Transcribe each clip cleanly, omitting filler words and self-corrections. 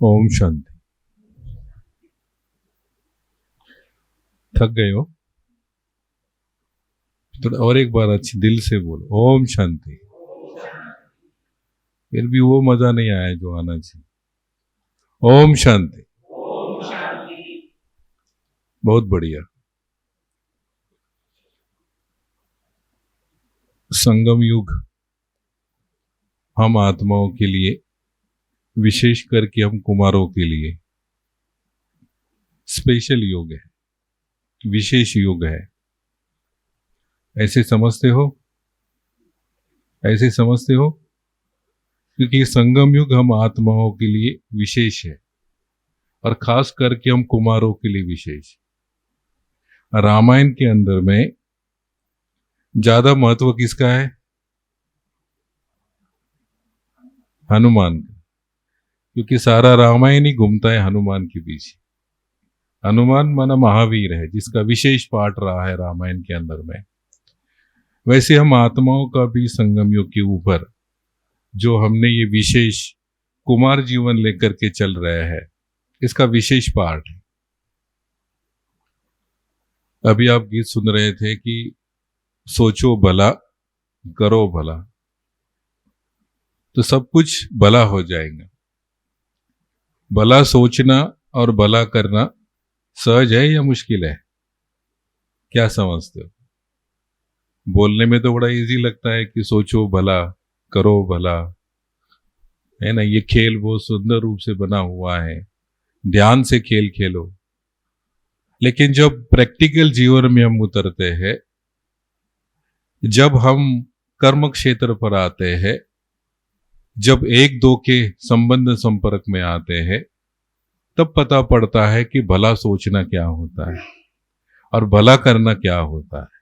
ओम शांति। थक गए हो? थोड़ा और एक बार अच्छी दिल से बोलो, ओम शांति। फिर भी वो मजा नहीं आया जो आना चाहिए। ओम शांति। बहुत बढ़िया। संगम युग हम आत्माओं के लिए, विशेष करके हम कुमारों के लिए स्पेशल योग है, विशेष योग है। ऐसे समझते हो? ऐसे समझते हो? क्योंकि संगम युग हम आत्माओं के लिए विशेष है और खास करके हम कुमारों के लिए विशेष। रामायण के अंदर में ज्यादा महत्व किसका है? हनुमान का। क्योंकि सारा रामायण ही घूमता है हनुमान के पीछे। हनुमान माना महावीर है, जिसका विशेष पाठ रहा है रामायण के अंदर में। वैसे हम आत्माओं का भी संगम युग के ऊपर जो हमने ये विशेष कुमार जीवन लेकर के चल रहे हैं, इसका विशेष पाठ है। अभी आप गीत सुन रहे थे कि सोचो भला करो भला, तो सब कुछ भला हो जाएगा। भला सोचना और भला करना सहज है या मुश्किल है? क्या समझते हो? बोलने में तो बड़ा इजी लगता है कि सोचो भला करो भला, है ना। ये खेल बहुत सुंदर रूप से बना हुआ है, ध्यान से खेल खेलो। लेकिन जब प्रैक्टिकल जीवन में हम उतरते हैं, जब हम कर्म क्षेत्र पर आते हैं, जब एक दो के संबंध संपर्क में आते हैं, तब पता पड़ता है कि भला सोचना क्या होता है और भला करना क्या होता है।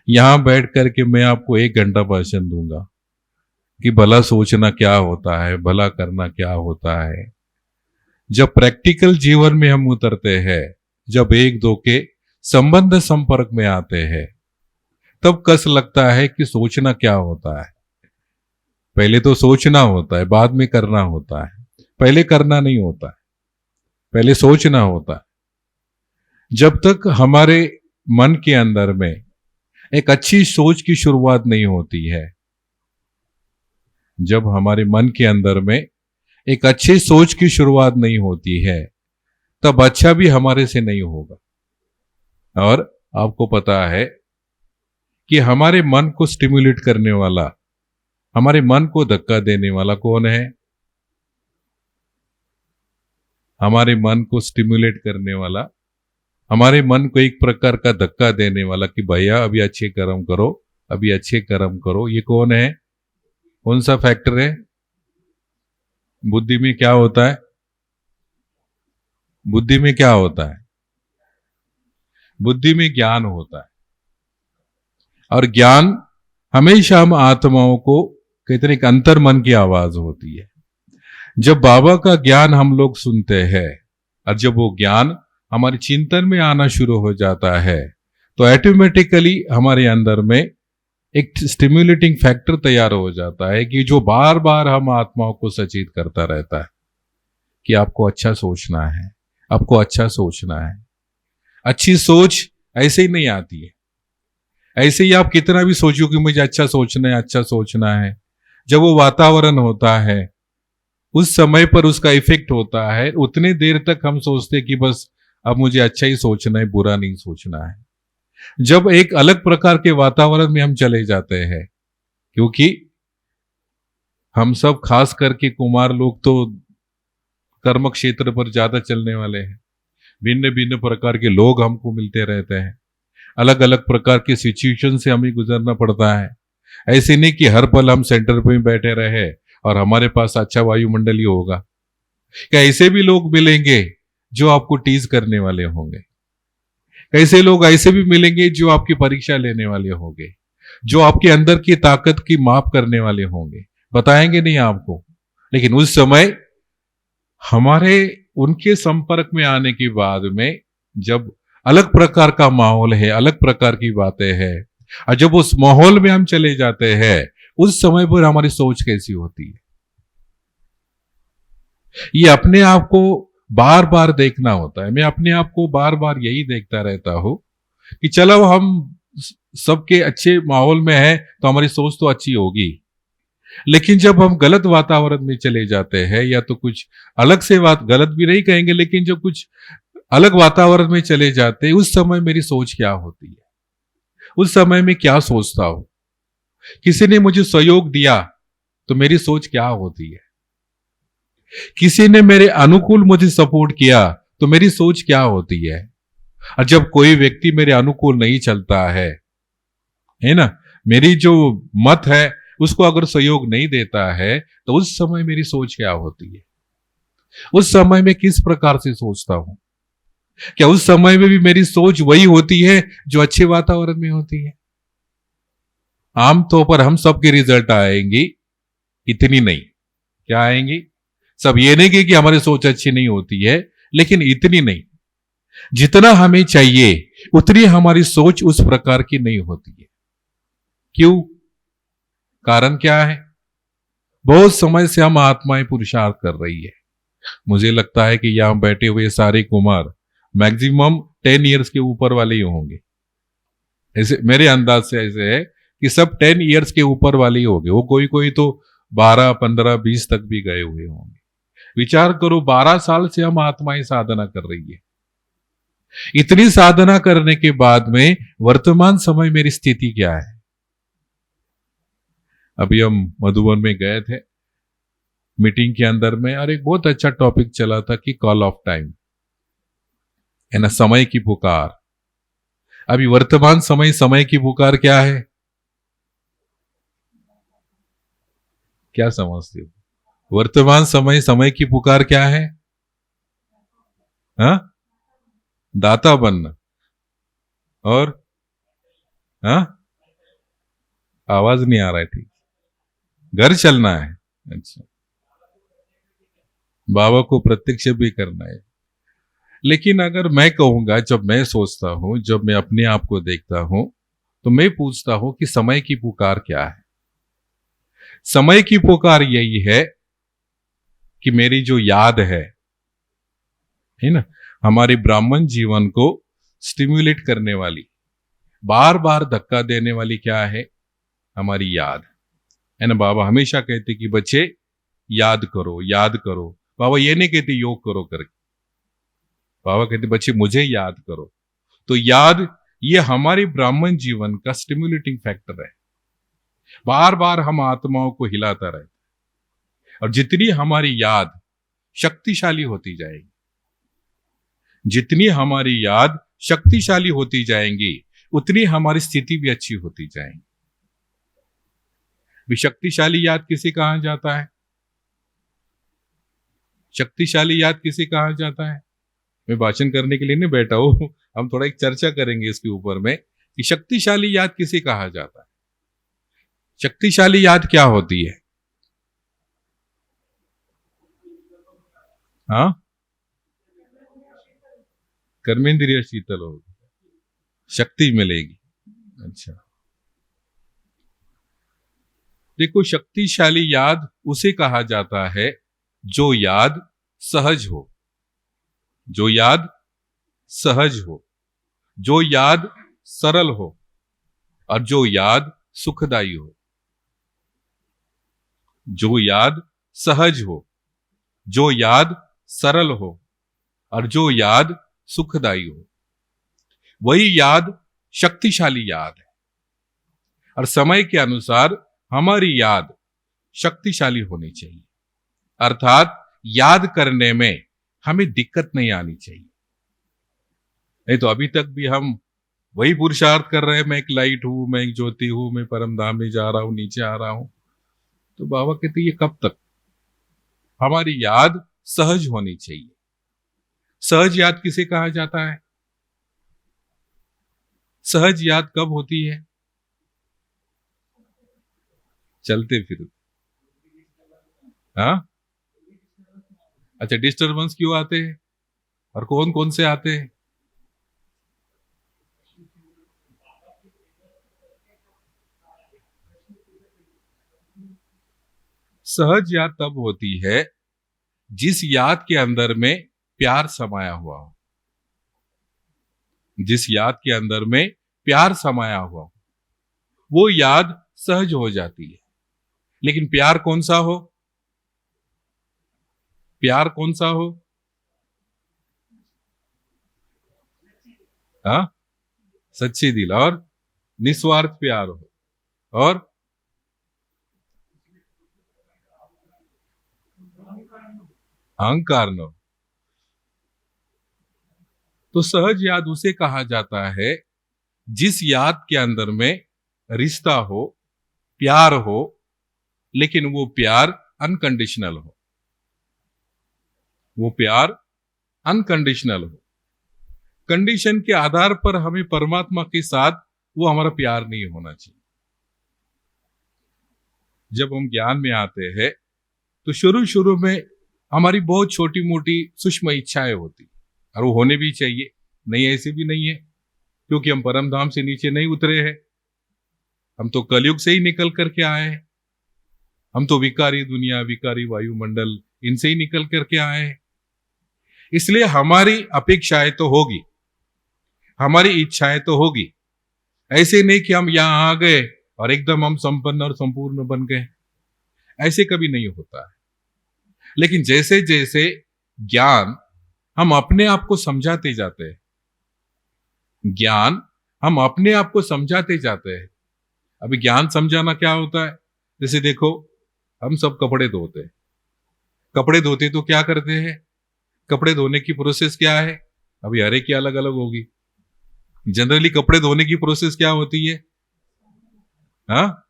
यहां बैठ करके मैं आपको 1 घंटा भाषण दूंगा कि भला सोचना क्या होता है, भला करना क्या होता है। जब प्रैक्टिकल जीवन में हम उतरते हैं, जब एक दो के संबंध संपर्क में आते हैं, तब कस लगता है कि सोचना क्या होता है। पहले तो सोचना होता है, बाद में करना होता है। पहले करना नहीं होता है, पहले सोचना होता है। जब तक हमारे मन के अंदर में एक अच्छी सोच की शुरुआत नहीं होती है, जब हमारे मन के अंदर में एक अच्छी सोच की शुरुआत नहीं होती है, तब अच्छा भी हमारे से नहीं होगा। और आपको पता है कि हमारे मन को स्टिमुलेट करने वाला, हमारे मन को धक्का देने वाला कौन है? हमारे मन को स्टिमुलेट करने वाला, हमारे मन को एक प्रकार का धक्का देने वाला कि भैया अभी अच्छे कर्म करो, अभी अच्छे कर्म करो, ये कौन है? कौन सा फैक्टर है? बुद्धि में क्या होता है? बुद्धि में क्या होता है? बुद्धि में ज्ञान होता है। और ज्ञान हमेशा हम आत्माओं को कहते हैं, एक अंतर मन की आवाज होती है। जब बाबा का ज्ञान हम लोग सुनते हैं और जब वो ज्ञान हमारे चिंतन में आना शुरू हो जाता है, तो ऑटोमेटिकली हमारे अंदर में एक स्टिम्युलेटिंग फैक्टर तैयार हो जाता है कि जो बार बार हम आत्माओं को सचेत करता रहता है कि आपको अच्छा सोचना है, आपको अच्छा सोचना है। अच्छी सोच ऐसे ही नहीं आती है। ऐसे ही आप कितना भी सोचो कि मुझे अच्छा सोचना है, अच्छा सोचना है, जब वो वातावरण होता है, उस समय पर उसका इफेक्ट होता है, उतने देर तक हम सोचते कि बस अब मुझे अच्छा ही सोचना है, बुरा नहीं सोचना है। जब एक अलग प्रकार के वातावरण में हम चले जाते हैं, क्योंकि हम सब खास करके कुमार लोग तो कर्म क्षेत्र पर ज्यादा चलने वाले हैं। भिन्न भिन्न प्रकार के लोग हमको मिलते रहते हैं, अलग अलग प्रकार के सिचुएशन से हमें गुजरना पड़ता है। ऐसे नहीं कि हर पल हम सेंटर पे बैठे रहे और हमारे पास अच्छा वायुमंडल ही होगा। क्या ऐसे भी लोग मिलेंगे जो आपको टीज करने वाले होंगे? कैसे लोग ऐसे भी मिलेंगे जो आपकी परीक्षा लेने वाले होंगे, जो आपके अंदर की ताकत की माप करने वाले होंगे? बताएंगे नहीं आपको। लेकिन उस समय हमारे उनके संपर्क में आने के बाद में जब अलग प्रकार का माहौल है, अलग प्रकार की बातें हैं, और जब उस माहौल में हम चले जाते हैं, उस समय पर हमारी सोच कैसी होती है? ये अपने आप को बार बार देखना होता है। मैं अपने आप को बार बार यही देखता रहता हूं कि चलो हम सबके अच्छे माहौल में है तो हमारी सोच तो अच्छी होगी, लेकिन जब हम गलत वातावरण में चले जाते हैं या तो कुछ अलग से बात, गलत भी नहीं कहेंगे, लेकिन जब कुछ अलग वातावरण में चले जाते हैं, उस समय मेरी सोच क्या होती है, उस समय में क्या सोचता हूं। किसी ने मुझे सहयोग दिया तो मेरी सोच क्या होती है, किसी ने मेरे अनुकूल मुझे सपोर्ट किया तो मेरी सोच क्या होती है। और जब कोई व्यक्ति मेरे अनुकूल नहीं चलता है ना, मेरी जो मत है उसको अगर सहयोग नहीं देता है, तो उस समय मेरी सोच क्या होती है, उस समय में किस प्रकार से सोचता हूं। क्या उस समय में भी मेरी सोच वही होती है जो अच्छे वातावरण में होती है? आमतौर पर हम सबके रिजल्ट आएंगी इतनी नहीं। क्या आएंगी? सब ये नहीं कि हमारी सोच अच्छी नहीं होती है, लेकिन इतनी नहीं। जितना हमें चाहिए उतनी हमारी सोच उस प्रकार की नहीं होती है। क्यों? कारण क्या है? बहुत समय से हम आत्माएं पुरुषार्थ कर रही है। मुझे लगता है कि यहां बैठे हुए सारे कुमार मैक्सिमम 10 इयर्स के ऊपर वाले ही होंगे। ऐसे मेरे अंदाज से ऐसे है कि सब 10 इयर्स के ऊपर वाले ही होंगे। वो कोई कोई तो 12, 15, 20 तक भी गए हुए होंगे। विचार करो, 12 साल से हम आत्माएं साधना कर रही है। इतनी साधना करने के बाद में वर्तमान समय मेरी स्थिति क्या है? अभी हम मधुबन में गए थे, मीटिंग के अंदर में, और एक बहुत अच्छा टॉपिक चला था कि कॉल ऑफ टाइम है ना, समय की पुकार। अभी वर्तमान समय, समय की पुकार क्या है? क्या समझते हो? वर्तमान समय, समय की पुकार क्या है? हाँ, दाता बनना। और हाँ, आवाज नहीं आ रहा है ठीक। घर चलना है। अच्छा, बाबा को प्रत्यक्ष भी करना है। लेकिन अगर मैं कहूंगा, जब मैं सोचता हूं, जब मैं अपने आप को देखता हूं, तो मैं पूछता हूं कि समय की पुकार क्या है? समय की पुकार यही है कि मेरी जो याद है ना, हमारे ब्राह्मण जीवन को स्टिम्युलेट करने वाली, बार बार धक्का देने वाली क्या है? हमारी याद है ना। बाबा हमेशा कहते कि बच्चे याद करो, याद करो। बाबा ये नहीं कहते योग करो करके, बाबा कहते बच्चे मुझे याद करो। तो याद, ये हमारे ब्राह्मण जीवन का स्टिम्युलेटिंग फैक्टर है। बार बार हम आत्माओं को हिलाता रहे, और जितनी हमारी याद शक्तिशाली होती जाएगी, जितनी हमारी याद शक्तिशाली होती जाएंगी, उतनी हमारी स्थिति भी अच्छी होती जाएगी। भी शक्तिशाली याद किसे कहा जाता है? शक्तिशाली याद किसे कहा जाता है? मैं भाषण करने के लिए नहीं बैठा हूं, हम थोड़ा एक चर्चा करेंगे इसके ऊपर में कि शक्तिशाली याद किसे कहा जाता है। शक्तिशाली याद क्या होती है? हाँ, कर्मेंद्रिय शीतल होगी, शक्ति मिलेगी। अच्छा, देखो, शक्तिशाली याद उसे कहा जाता है जो याद सहज हो, जो याद सहज हो, जो याद सरल हो, और जो याद सुखदाई हो। जो याद सहज हो, जो याद सरल हो, और जो याद सुखदाई हो, वही याद शक्तिशाली याद है। और समय के अनुसार हमारी याद शक्तिशाली होनी चाहिए, अर्थात याद करने में हमें दिक्कत नहीं आनी चाहिए। नहीं तो अभी तक भी हम वही पुरुषार्थ कर रहे हैं, मैं एक लाइट हूं, मैं एक ज्योति हूं, मैं परम धाम में जा रहा हूं, नीचे आ रहा हूं। तो बाबा कहते ये कब तक? हमारी याद सहज होनी चाहिए। सहज याद किसे कहा जाता है? सहज याद कब होती है? चलते फिरते। हाँ, अच्छा, डिस्टरबेंस क्यों आते हैं और कौन कौन से आते हैं? सहज याद तब होती है जिस याद के अंदर में प्यार समाया हुआ हो, जिस याद के अंदर में प्यार समाया हुआ हो, वो याद सहज हो जाती है। लेकिन प्यार कौन सा हो? प्यार कौन सा हो? हाँ, सच्चे दिल और निस्वार्थ प्यार हो, और अहंकार न हो। तो सहज याद उसे कहा जाता है जिस याद के अंदर में रिश्ता हो, प्यार हो, लेकिन वो प्यार अनकंडीशनल हो, वो प्यार अनकंडीशनल हो। कंडीशन के आधार पर हमें परमात्मा के साथ वो हमारा प्यार नहीं होना चाहिए। जब हम ज्ञान में आते हैं तो शुरू शुरू में हमारी बहुत छोटी मोटी सूक्ष्म इच्छाएं होती, और वो होने भी चाहिए। नहीं, ऐसे भी नहीं है, क्योंकि हम परम धाम से नीचे नहीं उतरे हैं। हम तो कलयुग से ही निकल करके आए हैं। हम तो विकारी दुनिया, विकारी वायुमंडल, इनसे ही निकल करके आए हैं। इसलिए हमारी अपेक्षाएं तो होगी, हमारी इच्छाएं तो होगी। ऐसे नहीं कि हम यहां आ गए और एकदम हम संपन्न और संपूर्ण बन गए, ऐसे कभी नहीं होता है। लेकिन जैसे जैसे ज्ञान हम अपने आप को समझाते जाते हैं, ज्ञान हम अपने आप को समझाते जाते हैं। अभी ज्ञान समझाना क्या होता है? जैसे देखो, हम सब कपड़े धोते हैं। कपड़े धोते तो क्या करते हैं? कपड़े धोने की प्रोसेस क्या है? अभी हर एक की अलग अलग होगी। जनरली कपड़े धोने की प्रोसेस क्या होती है? हाँ,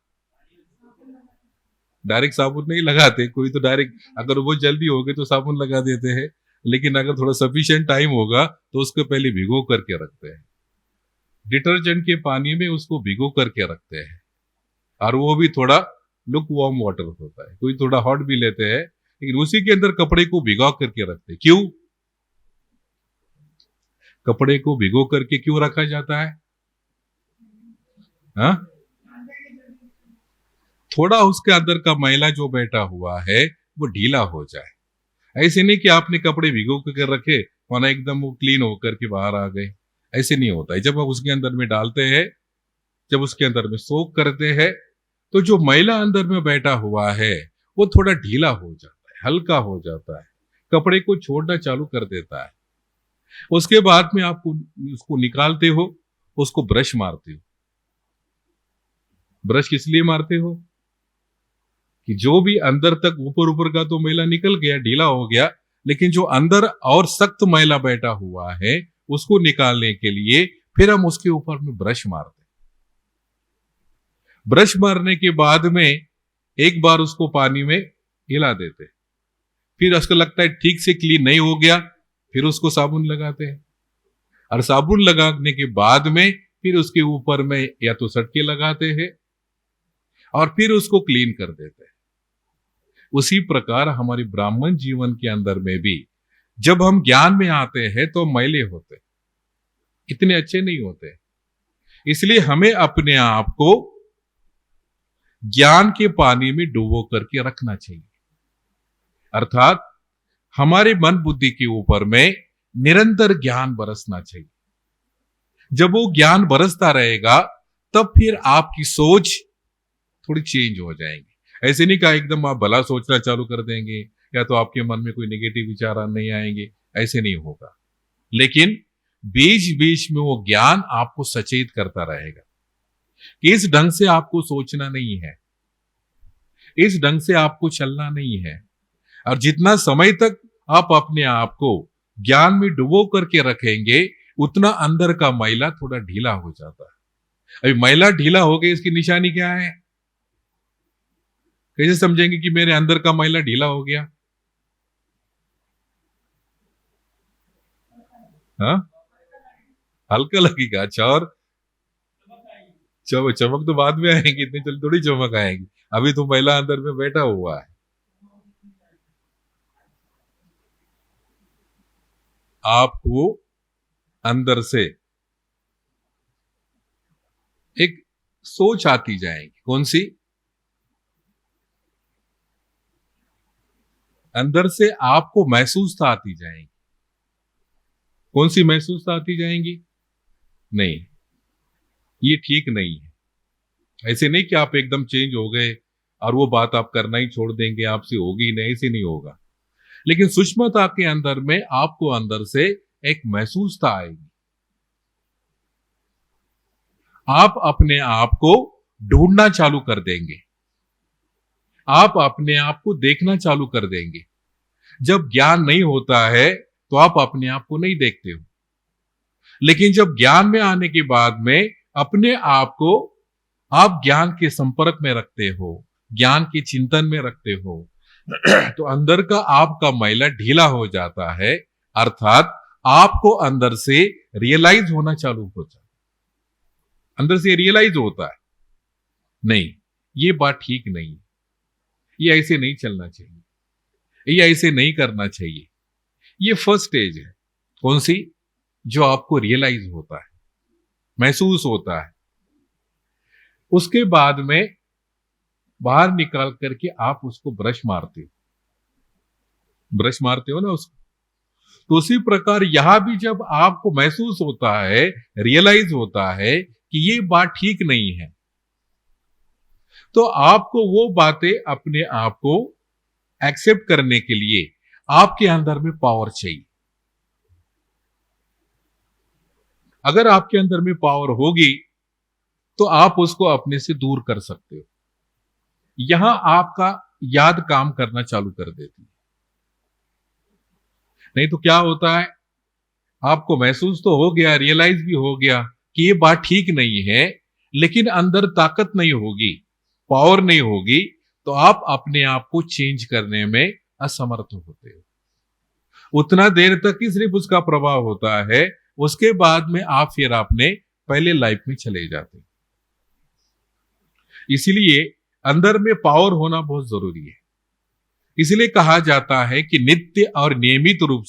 डायरेक्ट साबुन नहीं लगाते। कोई तो डायरेक्ट, अगर वो जल्दी हो गए तो साबुन लगा देते हैं, लेकिन अगर थोड़ा सफिशिएंट टाइम होगा तो उसको पहले भिगो करके रखते हैं। डिटर्जेंट के पानी में उसको भिगो करके रखते हैं, और वो भी थोड़ा लुक वार्म वाटर होता है। कोई थोड़ा हॉट भी लेते हैं, लेकिन उसी के अंदर कपड़े को भिगो करके रखते हैं। क्यों? कपड़े को भिगो करके क्यों रखा जाता है? हाँ, थोड़ा उसके अंदर का मैला जो बैठा हुआ है वो ढीला हो जाए। ऐसे नहीं कि आपने कपड़े भिगो कर रखे और एकदम वो क्लीन होकर के बाहर आ गए, ऐसे नहीं होता है। जब आप उसके अंदर में डालते हैं, जब उसके अंदर में सोक करते हैं, तो जो मैला अंदर में बैठा हुआ है वो थोड़ा ढीला हो जाता है, हल्का हो जाता है, कपड़े को छोड़ना चालू कर देता है। उसके बाद में आप उसको निकालते हो, उसको ब्रश मारते हो। ब्रश किस लिए मारते हो? कि जो भी अंदर तक ऊपर ऊपर का तो मैला निकल गया, ढीला हो गया, लेकिन जो अंदर और सख्त मैला बैठा हुआ है उसको निकालने के लिए फिर हम उसके ऊपर में ब्रश मारते। ब्रश मारने के बाद में एक बार उसको पानी में हिला देते, फिर उसको लगता है ठीक से क्लीन नहीं हो गया, फिर उसको साबुन लगाते हैं, और साबुन लगाने के बाद में फिर उसके ऊपर में या तो सटके लगाते हैं और फिर उसको क्लीन कर देते हैं। उसी प्रकार हमारी ब्राह्मण जीवन के अंदर में भी जब हम ज्ञान में आते हैं तो मैले होते, इतने अच्छे नहीं होते। इसलिए हमें अपने आप को ज्ञान के पानी में डुबो करके रखना चाहिए, अर्थात हमारे मन बुद्धि के ऊपर में निरंतर ज्ञान बरसना चाहिए। जब वो ज्ञान बरसता रहेगा तब फिर आपकी सोच थोड़ी चेंज हो जाएंगी। ऐसे नहीं कहा एकदम आप भला सोचना चालू कर देंगे या तो आपके मन में कोई नेगेटिव विचार नहीं आएंगे, ऐसे नहीं होगा। लेकिन बीच बीच में वो ज्ञान आपको सचेत करता रहेगा कि इस ढंग से आपको सोचना नहीं है, इस ढंग से आपको चलना नहीं है। और जितना समय तक आप अपने आप को ज्ञान में डुबो करके रखेंगे उतना अंदर का मैला थोड़ा ढीला हो जाता है। अभी मैला ढीला हो गया, इसकी निशानी क्या है? कैसे समझेंगे कि मेरे अंदर का मैला ढीला हो गया? हाँ, हल्का लगेगा। अच्छा, और चमक तो बाद में आएंगी, इतनी जल्दी थोड़ी चमक आएगी। अभी तो मैला अंदर में बैठा हुआ है। आपको अंदर से एक सोच आती जाएगी। कौन सी? अंदर से आपको महसूसता आती जाएंगी। कौन सी महसूसता आती जाएंगी? नहीं, ये ठीक नहीं है। ऐसे नहीं कि आप एकदम चेंज हो गए और वो बात आप करना ही छोड़ देंगे, आपसे होगी ही नहीं, ऐसे नहीं होगा। लेकिन सूक्ष्मता के अंदर में आपको अंदर से एक महसूसता आएगी। आप अपने आप को ढूंढना चालू कर देंगे, आप अपने आप को देखना चालू कर देंगे। जब ज्ञान नहीं होता है तो आप अपने आप को नहीं देखते हो, लेकिन जब ज्ञान में आने के बाद में अपने आप को आप ज्ञान के संपर्क में रखते हो, ज्ञान के चिंतन में रखते हो, तो अंदर का आपका मैला ढीला हो जाता है, अर्थात आपको अंदर से रियलाइज होना चालू हो जाता है। अंदर से रियलाइज होता है, नहीं ये बात ठीक नहीं, ये ऐसे नहीं चलना चाहिए, ये ऐसे नहीं करना चाहिए। ये फर्स्ट स्टेज है। कौन सी? जो आपको रियलाइज होता है, महसूस होता है। उसके बाद में बाहर निकाल करके आप उसको ब्रश मारते हो, ब्रश मारते हो ना उसको। तो उसी प्रकार यहां भी जब आपको महसूस होता है, रियलाइज होता है कि ये बात ठीक नहीं है, तो आपको वो बातें अपने आप को एक्सेप्ट करने के लिए आपके अंदर में पावर चाहिए। अगर आपके अंदर में पावर होगी तो आप उसको अपने से दूर कर सकते हो। यहां आपका याद काम करना चालू कर देती है। नहीं तो क्या होता है, आपको महसूस तो हो गया, रियलाइज भी हो गया कि ये बात ठीक नहीं है, लेकिन अंदर ताकत नहीं होगी, पावर नहीं होगी, तो आप अपने आप को चेंज करने में असमर्थ होते हो। उतना देर तक ही सिर्फ उसका प्रभाव होता है, उसके बाद में आप फिर अपने पहले लाइफ में चले जाते हो। इसलिए अंदर में पावर होना बहुत जरूरी है। इसलिए कहा जाता है कि नित्य और नियमित रूप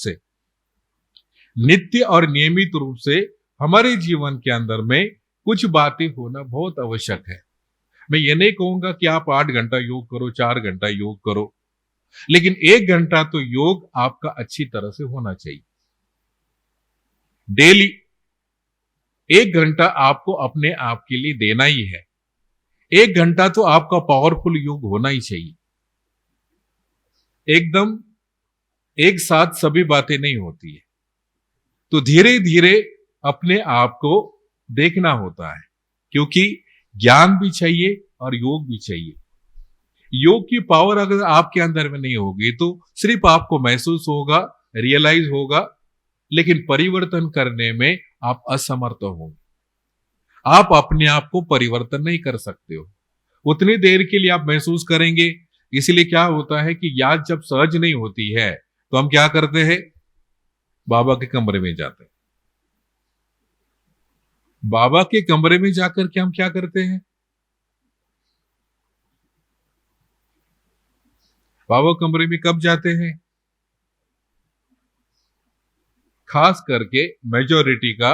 से हमारे जीवन के अंदर में कुछ बातें होना बहुत आवश्यक है। मैं ये नहीं कहूंगा कि आप 8 घंटा योग करो, 4 घंटा योग करो, लेकिन 1 घंटा तो योग आपका अच्छी तरह से होना चाहिए। डेली 1 घंटा आपको अपने आप के लिए देना ही है। 1 घंटा तो आपका पावरफुल योग होना ही चाहिए। एकदम एक साथ सभी बातें नहीं होती है, तो धीरे धीरे अपने आप को देखना होता है, क्योंकि ज्ञान भी चाहिए और योग भी चाहिए। योग की पावर अगर आपके अंदर में नहीं होगी तो सिर्फ आपको महसूस होगा, रियलाइज होगा, लेकिन परिवर्तन करने में आप असमर्थ होंगे। आप अपने आप को परिवर्तन नहीं कर सकते हो। उतनी देर के लिए आप महसूस करेंगे। इसलिए क्या होता है कि याद जब सहज नहीं होती है तो हम क्या करते हैं, बाबा के कमरे में जाते हैं। बाबा के कमरे में जाकर के हम क्या करते हैं, बाबा कमरे में कब जाते हैं? खास करके मेजॉरिटी का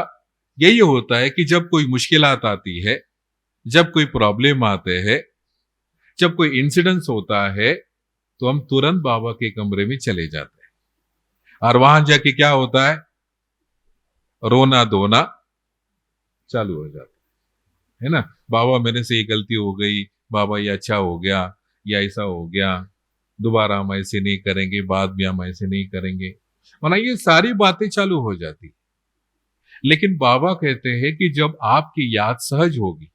यही होता है कि जब कोई मुश्किलात आती है, जब कोई प्रॉब्लम आते हैं, जब कोई इंसिडेंस होता है, तो हम तुरंत बाबा के कमरे में चले जाते हैं। और वहां जाके क्या होता है, रोना धोना चालू हो जाता है ना। बाबा मेरे से ये गलती हो गई, बाबा ये अच्छा हो गया, या ऐसा हो गया, दोबारा हम ऐसे नहीं करेंगे, बाद में हम ऐसे नहीं करेंगे, वरना ये सारी बातें चालू हो जाती। लेकिन बाबा कहते हैं कि जब आपकी याद सहज होगी,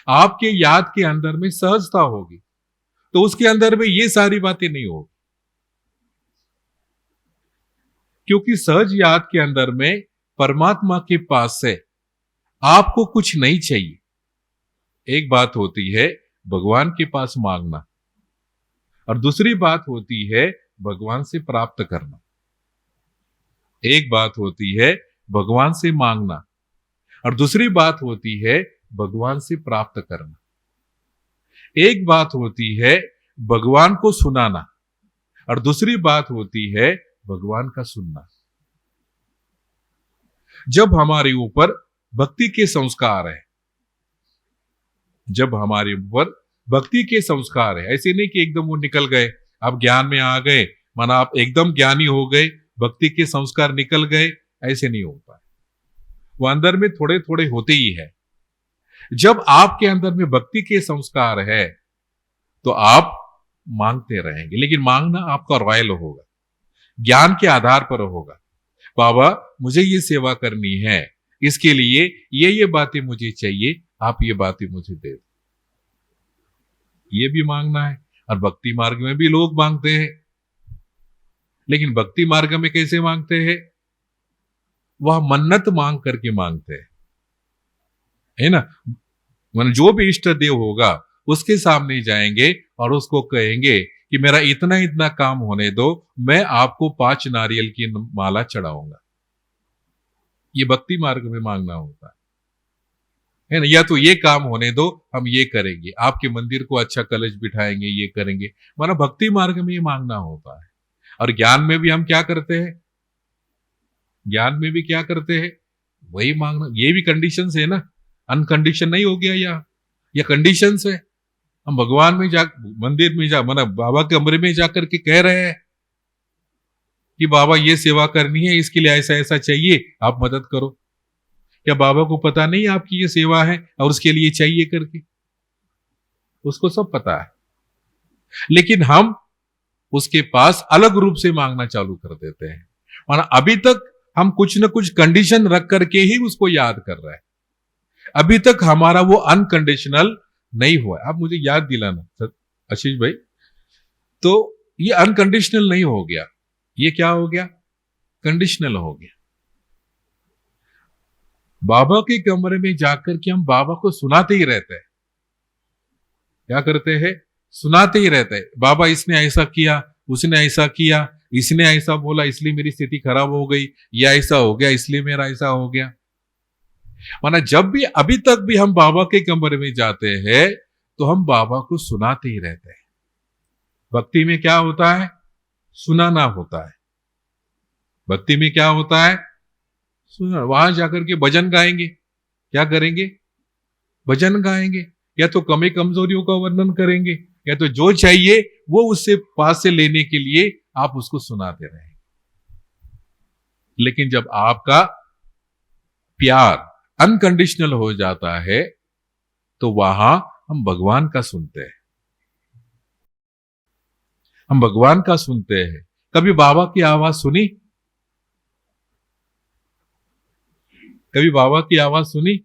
आपके याद के अंदर में सहजता होगी, तो उसके अंदर में ये सारी बातें नहीं होगी, क्योंकि सहज याद के अंदर में परमात्मा के पास से आपको कुछ नहीं चाहिए। एक बात होती है भगवान के पास मांगना, और दूसरी बात होती है भगवान से प्राप्त करना। एक बात होती है भगवान से मांगना, और दूसरी बात होती है भगवान से प्राप्त करना। एक बात होती है भगवान को सुनाना, और दूसरी बात होती है भगवान का सुनना। जब हमारे ऊपर भक्ति के संस्कार है, जब हमारे ऊपर भक्ति के संस्कार है, ऐसे नहीं कि एकदम वो निकल गए, आप ज्ञान में आ गए, माना आप एकदम ज्ञानी हो गए, भक्ति के संस्कार निकल गए, ऐसे नहीं होता। वो अंदर में थोड़े थोड़े होते ही है। जब आपके अंदर में भक्ति के संस्कार है तो आप मांगते रहेंगे, लेकिन मांगना आपका रॉयल होगा, ज्ञान के आधार पर होगा। बाबा मुझे ये सेवा करनी है, इसके लिए ये बातें मुझे चाहिए, आप ये बातें मुझे दे दो, ये भी मांगना है। और भक्ति मार्ग में भी लोग मांगते हैं, लेकिन भक्ति मार्ग में कैसे मांगते हैं? वह मन्नत मांग करके मांगते हैं, है ना। मतलब जो भी इष्ट देव होगा उसके सामने जाएंगे और उसको कहेंगे कि मेरा इतना इतना काम होने दो, मैं आपको 5 नारियल की माला चढ़ाऊंगा। ये भक्ति मार्ग में मांगना होता है ना। या तो ये काम होने दो, हम ये करेंगे, आपके मंदिर को अच्छा कलश बिठाएंगे, ये करेंगे। माना भक्ति मार्ग में ये मांगना होता है। और ज्ञान में भी हम क्या करते हैं? ज्ञान में भी क्या करते हैं? वही मांगना। ये भी कंडीशंस है ना, अनकंडीशन नहीं हो गया या कंडीशंस है। हम भगवान में मंदिर में माना बाबा के कमरे में जाकर के कह रहे हैं कि बाबा ये सेवा करनी है, इसके लिए ऐसा ऐसा चाहिए, आप मदद करो। क्या बाबा को पता नहीं आपकी ये सेवा है और उसके लिए चाहिए करके? उसको सब पता है, लेकिन हम उसके पास अलग रूप से मांगना चालू कर देते हैं। माना अभी तक हम कुछ न कुछ कंडीशन रख करके ही उसको याद कर रहे हैं। अभी तक हमारा वो अनकंडीशनल नहीं हुआ। आप मुझे याद दिलाना आशीष भाई, तो ये अनकंडीशनल नहीं हो गया, ये क्या हो गया? कंडीशनल हो गया। बाबा के कमरे में जाकर के हम बाबा को सुनाते ही रहते हैं। क्या करते हैं? सुनाते ही रहते हैं। बाबा इसने ऐसा किया, उसने ऐसा किया, इसने ऐसा बोला इसलिए मेरी स्थिति खराब हो गई, या ऐसा हो गया इसलिए मेरा ऐसा हो गया। माना जब भी अभी तक भी हम बाबा के कमरे में जाते हैं तो हम बाबा को सुनाते ही रहते हैं। भक्ति में क्या होता है? सुनाना होता है। भक्ति में क्या होता है? सुना। वहां जाकर के भजन गाएंगे, क्या करेंगे? भजन गाएंगे, या तो कमी कमजोरियों का वर्णन करेंगे, या तो जो चाहिए वो उससे पास से लेने के लिए आप उसको सुनाते रहेंगे। लेकिन जब आपका प्यार अनकंडीशनल हो जाता है तो वहां हम भगवान का सुनते हैं। हम भगवान का सुनते हैं। कभी बाबा की आवाज सुनी? कभी बाबा की आवाज सुनी?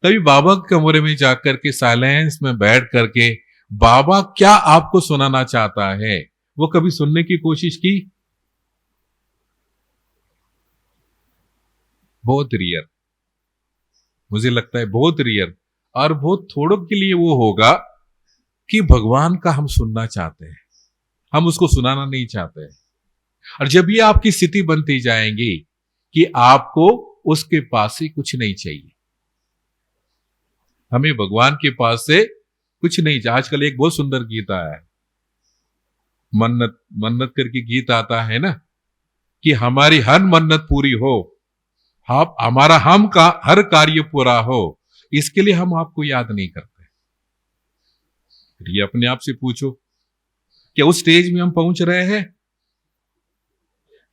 कभी बाबा के कमरे में जाकर के साइलेंस में बैठ करके बाबा क्या आपको सुनाना चाहता है वो कभी सुनने की कोशिश की? बहुत रियर, मुझे लगता है बहुत रियर। और बहुत थोड़ों के लिए वो होगा कि भगवान का हम सुनना चाहते हैं, हम उसको सुनाना नहीं चाहते हैं। और जब ये आपकी स्थिति बनती जाएंगी कि आपको उसके पास से कुछ नहीं चाहिए, हमें भगवान के पास से कुछ नहीं चाहिए। आजकल एक बहुत सुंदर गीत आया है, मन्नत मन्नत करके गीत आता है ना, कि हमारी हर मन्नत पूरी हो, आप हमारा हम का हर कार्य पूरा हो, इसके लिए हम आपको याद नहीं करते। ये अपने आप से पूछो, क्या उस स्टेज में हम पहुंच रहे हैं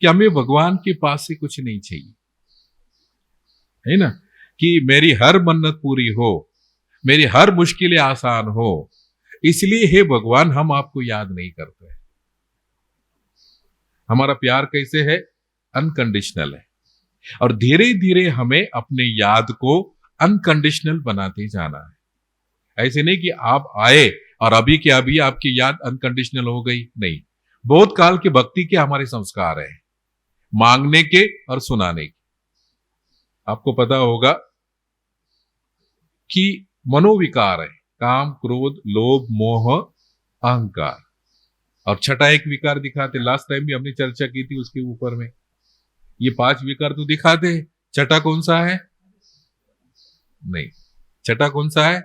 कि हमें भगवान के पास से कुछ नहीं चाहिए, है ना, कि मेरी हर मन्नत पूरी हो, मेरी हर मुश्किलें आसान हो, इसलिए हे भगवान हम आपको याद नहीं करते। हमारा प्यार कैसे है? अनकंडीशनल है। और धीरे धीरे हमें अपने याद को अनकंडीशनल बनाते जाना है। ऐसे नहीं कि आप आए और अभी के अभी आपकी याद अनकंडीशनल हो गई, नहीं। बहुत काल के भक्ति के हमारे संस्कार है, मांगने के और सुनाने के। आपको पता होगा कि मनोविकार है, काम, क्रोध, लोभ, मोह, अहंकार। और छठा एक विकार दिखाते, लास्ट टाइम भी हमने चर्चा की थी उसके ऊपर में। ये 5 विकार तो दिखाते हैं, छठा कौन सा है? नहीं, छठा कौन सा है?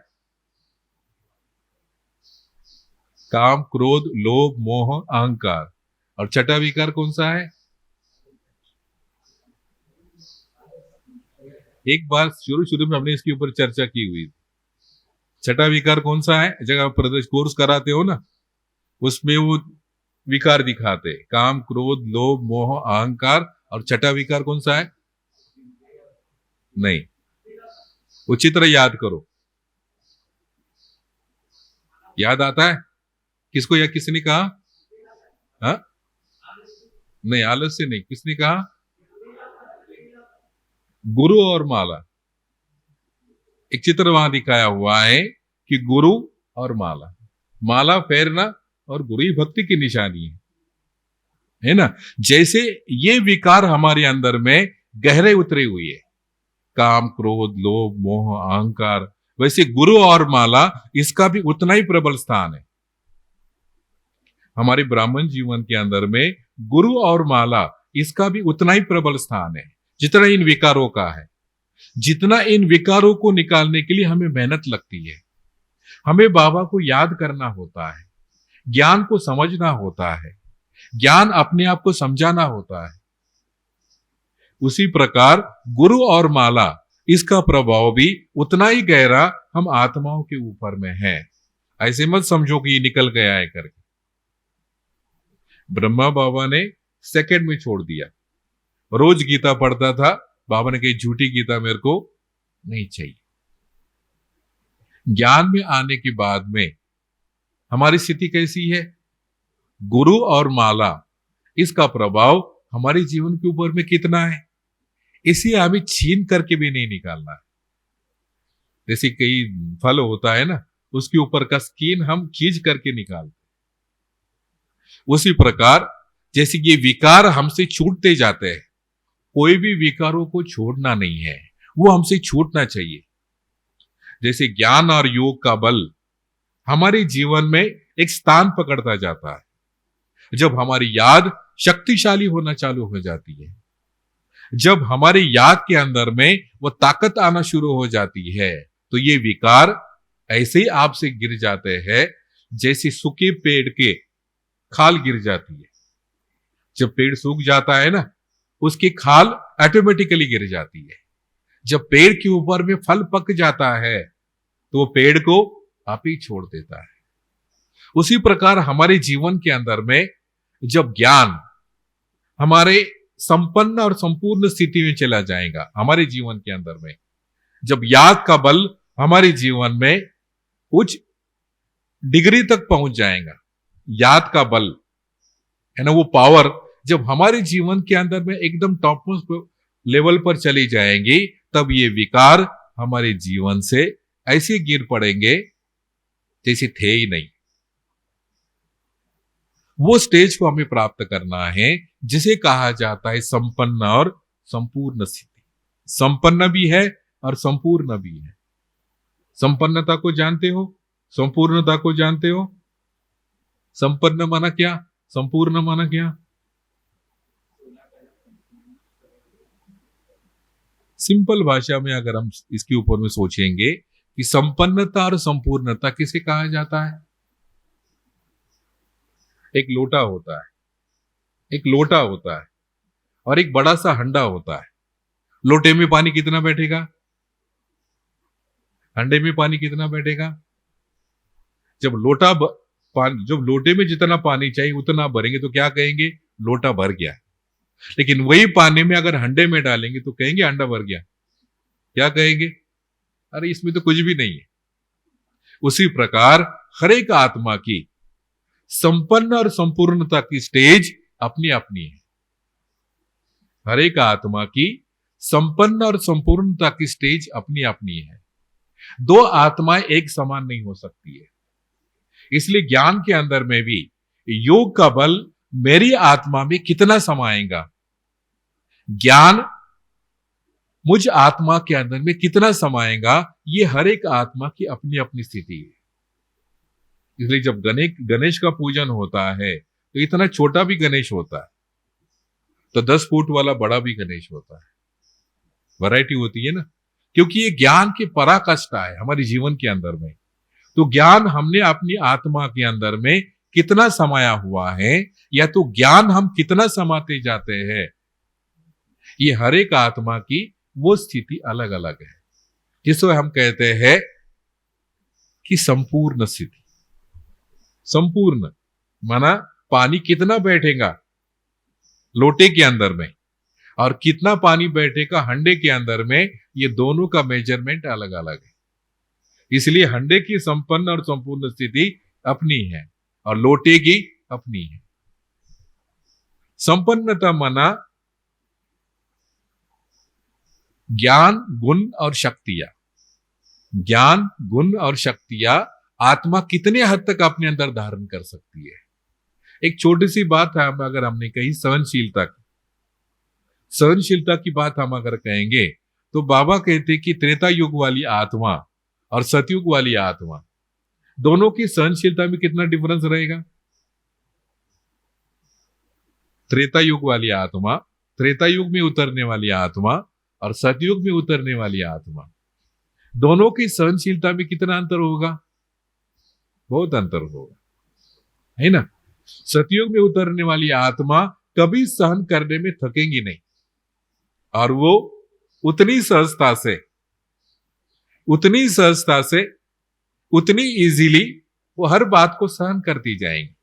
काम, क्रोध, लोभ, मोह, अहंकार। और छठा विकार कौन सा है? एक बार शुरू में हमने इसके ऊपर चर्चा की हुई थी। छठा विकार कौन सा है? जब आप प्रदेश कोर्स कराते हो ना, उसमें वो विकार दिखाते, काम, क्रोध, लोभ, मोह, अहंकार, और छठा विकार कौन सा है? नहीं, उचित तरह याद करो। याद आता है किसको, या किसने कहा? हाँ, नहीं, आलस्य नहीं, किसने कहा? गुरु और माला। एक चित्र वहां दिखाया हुआ है कि गुरु और माला, माला फेरना और गुरु ही भक्ति की निशानी है ना। जैसे ये विकार हमारे अंदर में गहरे उतरे हुए है, काम, क्रोध, लोभ, मोह, अहंकार, वैसे गुरु और माला इसका भी उतना ही प्रबल स्थान है हमारे ब्राह्मण जीवन के अंदर में। गुरु और माला इसका भी उतना ही प्रबल स्थान है जितना इन विकारों का है। जितना इन विकारों को निकालने के लिए हमें मेहनत लगती है, हमें बाबा को याद करना होता है, ज्ञान को समझना होता है, ज्ञान अपने आप को समझाना होता है, उसी प्रकार गुरु और माला इसका प्रभाव भी उतना ही गहरा हम आत्माओं के ऊपर में है। ऐसे मत समझो कि ये निकल गया है करके। ब्रह्मा बाबा ने सेकंड में छोड़ दिया, रोज गीता पढ़ता था, बाबा ने कही झूठी गीता मेरे को नहीं चाहिए। ज्ञान में आने के बाद में हमारी स्थिति कैसी है? गुरु और माला इसका प्रभाव हमारे जीवन के ऊपर में कितना है, इसे हमें छीन करके भी नहीं निकालना है। जैसे कई फल होता है ना, उसके ऊपर का स्किन हम खींच करके निकालते, उसी प्रकार जैसे ये विकार हमसे छूटते जाते हैं, कोई भी विकारों को छोड़ना नहीं है, वो हमसे छूटना चाहिए। जैसे ज्ञान और योग का बल हमारे जीवन में एक स्थान पकड़ता जाता है, जब हमारी याद शक्तिशाली होना चालू हो जाती है, जब हमारी याद के अंदर में वो ताकत आना शुरू हो जाती है, तो ये विकार ऐसे ही आपसे गिर जाते हैं जैसे सूखे पेड़ के खाल गिर जाती है। जब पेड़ सूख जाता है ना, उसकी खाल ऑटोमेटिकली गिर जाती है। जब पेड़ के ऊपर में फल पक जाता है तो वो पेड़ को आप ही छोड़ देता है। उसी प्रकार हमारे जीवन के अंदर में जब ज्ञान हमारे संपन्न और संपूर्ण स्थिति में चला जाएगा, हमारे जीवन के अंदर में जब याद का बल हमारे जीवन में उच्च डिग्री तक पहुंच जाएगा, याद का बल है ना, वो पावर जब हमारे जीवन के अंदर में एकदम टॉप मोस्ट लेवल पर चली जाएंगी, तब ये विकार हमारे जीवन से ऐसे गिर पड़ेंगे जैसे थे ही नहीं। वो स्टेज को हमें प्राप्त करना है जिसे कहा जाता है संपन्न और संपूर्ण स्थिति। संपन्न भी है और संपूर्ण भी है। संपन्नता को जानते हो, संपूर्णता को जानते हो। संपन्न माना क्या, संपूर्ण माना क्या? सिंपल भाषा में अगर हम इसके ऊपर में सोचेंगे कि संपन्नता और संपूर्णता किसे कहा जाता है? एक लोटा होता है, एक लोटा होता है और एक बड़ा सा हंडा होता है। लोटे में पानी कितना बैठेगा? हंडे में पानी कितना बैठेगा? जब जब लोटे में जितना पानी चाहिए उतना भरेंगे तो क्या कहेंगे? लोटा भर गया। लेकिन वही पानी में अगर हंडे में डालेंगे तो कहेंगे हंडा भर गया। क्या कहेंगे? अरे इसमें तो कुछ भी नहीं है। उसी प्रकार हर एक आत्मा की संपन्न और संपूर्णता की स्टेज अपनी अपनी है। हर एक आत्मा की संपन्न और संपूर्णता की स्टेज अपनी अपनी है। दो आत्माएं एक समान नहीं हो सकती है। इसलिए ज्ञान के अंदर में भी योग का बल मेरी आत्मा में कितना समाएगा, ज्ञान मुझ आत्मा के अंदर में कितना समाएगा, ये हर एक आत्मा की अपनी अपनी स्थिति है। इसलिए जब गणेश का पूजन होता है तो इतना छोटा भी गणेश होता है, तो 10 फुट वाला बड़ा भी गणेश होता है। वैरायटी होती है ना, क्योंकि ये ज्ञान की पराकाष्ठा है हमारे जीवन के अंदर में। तो ज्ञान हमने अपनी आत्मा के अंदर में कितना समाया हुआ है, या तो ज्ञान हम कितना समाते जाते हैं, ये हर एक आत्मा की वो स्थिति अलग अलग है, जिसको हम कहते हैं कि संपूर्ण स्थिति। संपूर्ण माना पानी कितना बैठेगा लोटे के अंदर में और कितना पानी बैठेगा हंडे के अंदर में, ये दोनों का मेजरमेंट अलग अलग है। इसलिए हंडे की संपन्न और संपूर्ण स्थिति अपनी है और लोटे की अपनी है। संपन्नता माना ज्ञान, गुण और शक्तियां। ज्ञान, गुण और शक्तियां आत्मा कितने हद तक अपने अंदर धारण कर सकती है। एक छोटी सी बात है, अगर हमने कही सहनशीलता की, सहनशीलता की बात हम अगर कहेंगे तो बाबा कहते कि त्रेता युग वाली आत्मा और सतयुग वाली आत्मा दोनों की सहनशीलता में कितना डिफरेंस रहेगा। त्रेता युग वाली आत्मा, त्रेता युग में उतरने वाली आत्मा और सतयुग में उतरने वाली आत्मा, दोनों की सहनशीलता में कितना अंतर होगा। बहुत अंतर होगा, है ना। सतयुग में उतरने वाली आत्मा कभी सहन करने में थकेंगी नहीं और वो उतनी सहजता से उतनी इजीली वो हर बात को सहन करती जाएंगी।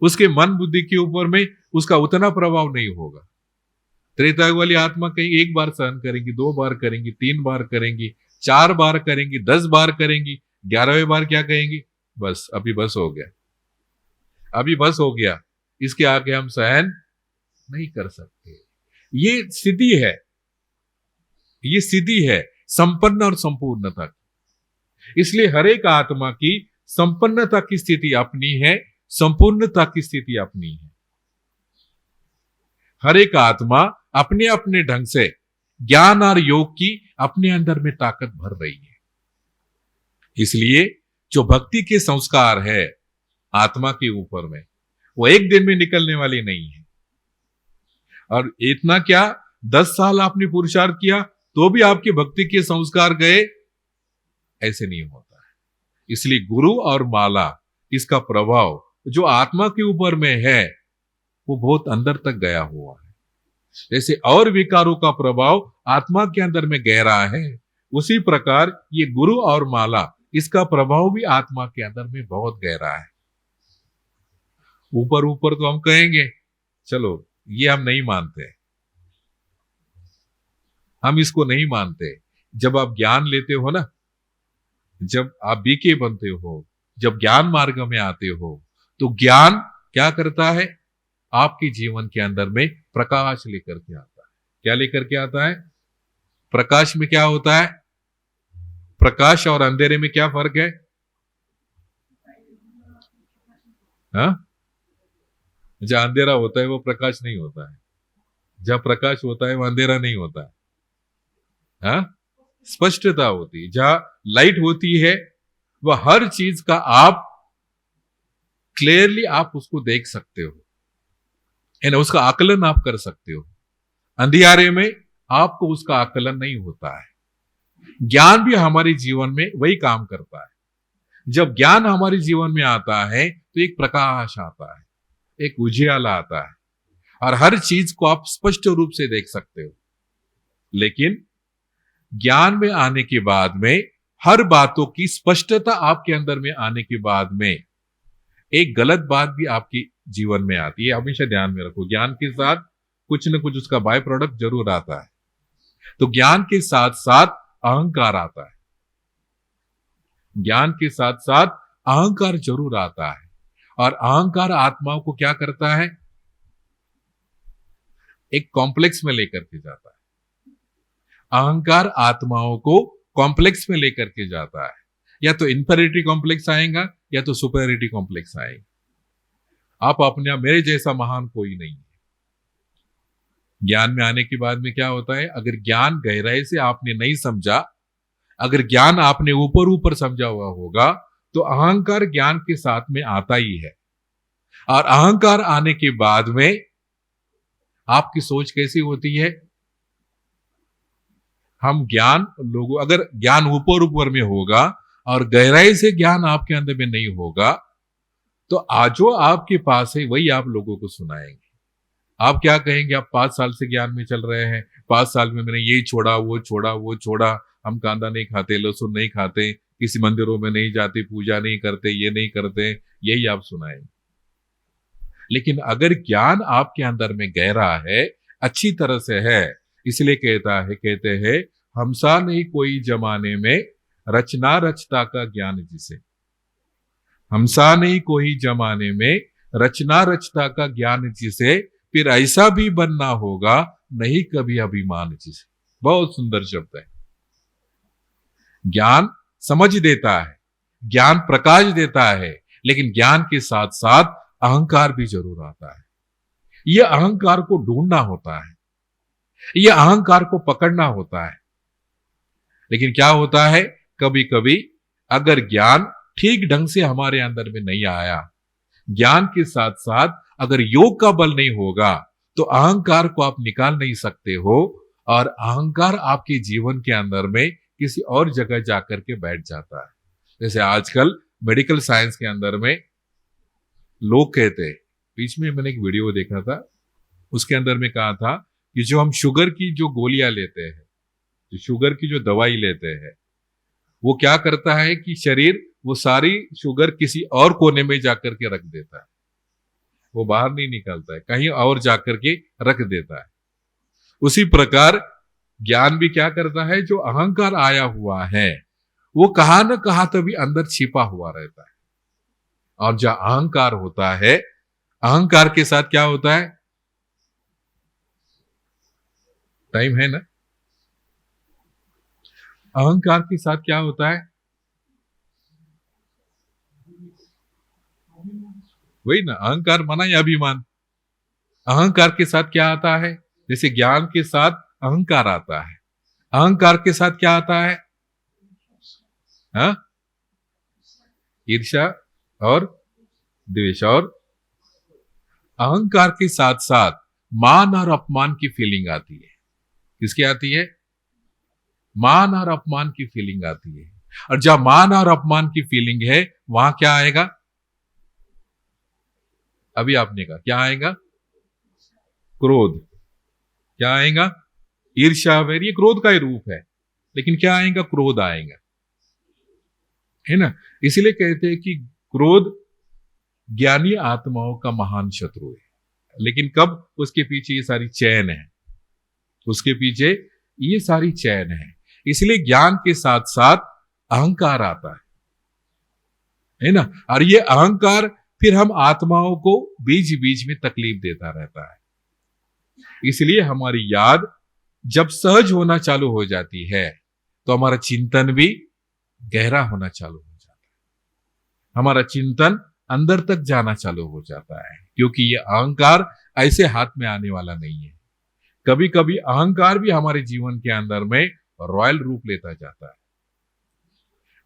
उसके मन बुद्धि के ऊपर में उसका उतना प्रभाव नहीं होगा। त्रेता युग वाली आत्मा कहीं एक बार सहन करेंगी, 2 बार करेंगी, 3 बार करेंगी, 4 बार करेंगी, 10 बार करेंगी, 11वें बार क्या कहेंगी, बस अभी बस हो गया, अभी बस हो गया, इसके आगे हम सहन नहीं कर सकते। ये स्थिति है, ये स्थिति है संपन्न और संपूर्णता की। इसलिए हर एक आत्मा की संपन्नता की स्थिति अपनी है, संपूर्णता की स्थिति अपनी है। हर एक आत्मा अपने अपने ढंग से ज्ञान और योग की अपने अंदर में ताकत भर रही है। इसलिए जो भक्ति के संस्कार है आत्मा के ऊपर में, वो एक दिन में निकलने वाली नहीं है। और इतना क्या, 10 साल आपने पुरुषार्थ किया तो भी आपके भक्ति के संस्कार गए, ऐसे नहीं होता है। इसलिए गुरु और माला, इसका प्रभाव जो आत्मा के ऊपर में है वो बहुत अंदर तक गया हुआ है। जैसे और विकारों का प्रभाव आत्मा के अंदर में गहरा है, उसी प्रकार ये गुरु और माला, इसका प्रभाव भी आत्मा के अंदर में बहुत गहरा है। ऊपर ऊपर तो हम कहेंगे चलो ये हम नहीं मानते, हम इसको नहीं मानते। जब आप ज्ञान लेते हो ना, जब आप बीके बनते हो, जब ज्ञान मार्ग में आते हो, तो ज्ञान क्या करता है, आपके जीवन के अंदर में प्रकाश लेकर के आता है। क्या लेकर के आता है? प्रकाश में क्या होता है? प्रकाश और अंधेरे में क्या फर्क है? हाँ? जहां अंधेरा होता है वो प्रकाश नहीं होता है, जहां प्रकाश होता है वो अंधेरा नहीं होता है। हाँ? स्पष्टता होती है। जहां लाइट होती है वह हर चीज का आप क्लियरली आप उसको देख सकते हो, है ना, उसका आकलन आप कर सकते हो। अंधियारे में आपको उसका आकलन नहीं होता है। ज्ञान भी हमारे जीवन में वही काम करता है। जब ज्ञान हमारे जीवन में आता है तो एक प्रकाश आता है, एक उजियाला आता है और हर चीज को आप स्पष्ट रूप से देख सकते हो। लेकिन ज्ञान में आने के बाद में, हर बातों की स्पष्टता आपके अंदर में आने के बाद में, एक गलत बात भी आपके जीवन में आती है। हमेशा ध्यान में रखो, ज्ञान के साथ कुछ न कुछ उसका बाय प्रोडक्ट जरूर आता है। तो ज्ञान के साथ साथ अहंकार आता है, ज्ञान के साथ साथ अहंकार जरूर आता है। और अहंकार आत्माओं को क्या करता है? एक कॉम्प्लेक्स में लेकर के जाता है। अहंकार आत्माओं को कॉम्प्लेक्स में लेकर के जाता है। या तो इंफीरियरिटी कॉम्प्लेक्स आएगा या तो सुपीरियरिटी कॉम्प्लेक्स आएगा। आप अपने आप, मेरे जैसा महान कोई नहीं है। ज्ञान में आने के बाद में क्या होता है, अगर ज्ञान गहराई से आपने नहीं समझा, अगर ज्ञान आपने ऊपर ऊपर समझा हुआ होगा, तो अहंकार ज्ञान के साथ में आता ही है। और अहंकार आने के बाद में आपकी सोच कैसी होती है? हम ज्ञान लोगों, अगर ज्ञान ऊपर ऊपर में होगा और गहराई से ज्ञान आपके अंदर में नहीं होगा, तो आज जो आपके पास है वही आप लोगों को सुनाएंगे। आप क्या कहेंगे? आप 5 साल से ज्ञान में चल रहे हैं, 5 साल में मैंने ये छोड़ा, वो छोड़ा, वो छोड़ा, हम कांदा नहीं खाते, लहसुन नहीं खाते, किसी मंदिरों में नहीं जाते, पूजा नहीं करते, ये नहीं करते, यही आप सुनाएंगे। लेकिन अगर ज्ञान आपके अंदर में गहरा है, अच्छी तरह से है, इसलिए कहते हैं हमसा नहीं कोई जमाने में रचना रचता का ज्ञान जिसे। हमसा नहीं कोई जमाने में रचना रचता का ज्ञान जिसे, फिर ऐसा भी बनना होगा नहीं कभी अभिमान जिसे। बहुत सुंदर शब्द है। ज्ञान समझ देता है, ज्ञान प्रकाश देता है, लेकिन ज्ञान के साथ साथ अहंकार भी जरूर आता है। यह अहंकार को ढूंढना होता है, यह अहंकार को पकड़ना होता है। लेकिन क्या होता है, कभी कभी अगर ज्ञान ठीक ढंग से हमारे अंदर में नहीं आया, ज्ञान के साथ साथ अगर योग का बल नहीं होगा, तो अहंकार को आप निकाल नहीं सकते हो, और अहंकार आपके जीवन के अंदर में किसी और जगह जाकर के बैठ जाता है। जैसे आजकल मेडिकल साइंस के अंदर में लोग कहते हैं, बीच में मैंने एक वीडियो देखा था, उसके अंदर में कहा था कि जो हम शुगर की जो गोलियां लेते हैं, जो शुगर की जो दवाई लेते हैं, वो क्या करता है कि शरीर वो सारी शुगर किसी और कोने में जाकर के रख देता है, वो बाहर नहीं निकलता है, कहीं और जाकर के रख देता है। उसी प्रकार ज्ञान भी क्या करता है, जो अहंकार आया हुआ है वो कहां न कहां तभी अंदर छिपा हुआ रहता है। और जो अहंकार होता है, अहंकार के साथ क्या होता है, टाइम है ना, अहंकार के साथ क्या होता है, वही ना, अहंकार माना या अभिमान। अहंकार के साथ क्या आता है, जैसे ज्ञान के साथ अहंकार आता है, अहंकार के साथ क्या आता है, हाँ, ईर्ष्या और द्वेष। और अहंकार के साथ साथ मान और अपमान की फीलिंग आती है। किसकी आती है, मान और अपमान की फीलिंग आती है। और जब मान और अपमान की फीलिंग है, वहां क्या आएगा, अभी आपने कहा क्या आएगा, क्रोध। क्या आएगा, ईर्ष्या, वैर, ये क्रोध का ही रूप है, लेकिन क्या आएगा, क्रोध आएगा, है ना। इसलिए कहते हैं कि क्रोध ज्ञानी आत्माओं का महान शत्रु है। लेकिन कब, उसके पीछे ये सारी चैन है, उसके पीछे ये सारी चैन है। इसलिए ज्ञान के साथ साथ अहंकार आता है ना। और ये अहंकार फिर हम आत्माओं को बीच बीच में तकलीफ देता रहता है। इसलिए हमारी याद जब सहज होना चालू हो जाती है, तो हमारा चिंतन भी गहरा होना चालू हो जाता है, हमारा चिंतन अंदर तक जाना चालू हो जाता है। क्योंकि ये अहंकार ऐसे हाथ में आने वाला नहीं है। कभी कभी अहंकार भी हमारे जीवन के अंदर में रॉयल रूप लेता जाता है,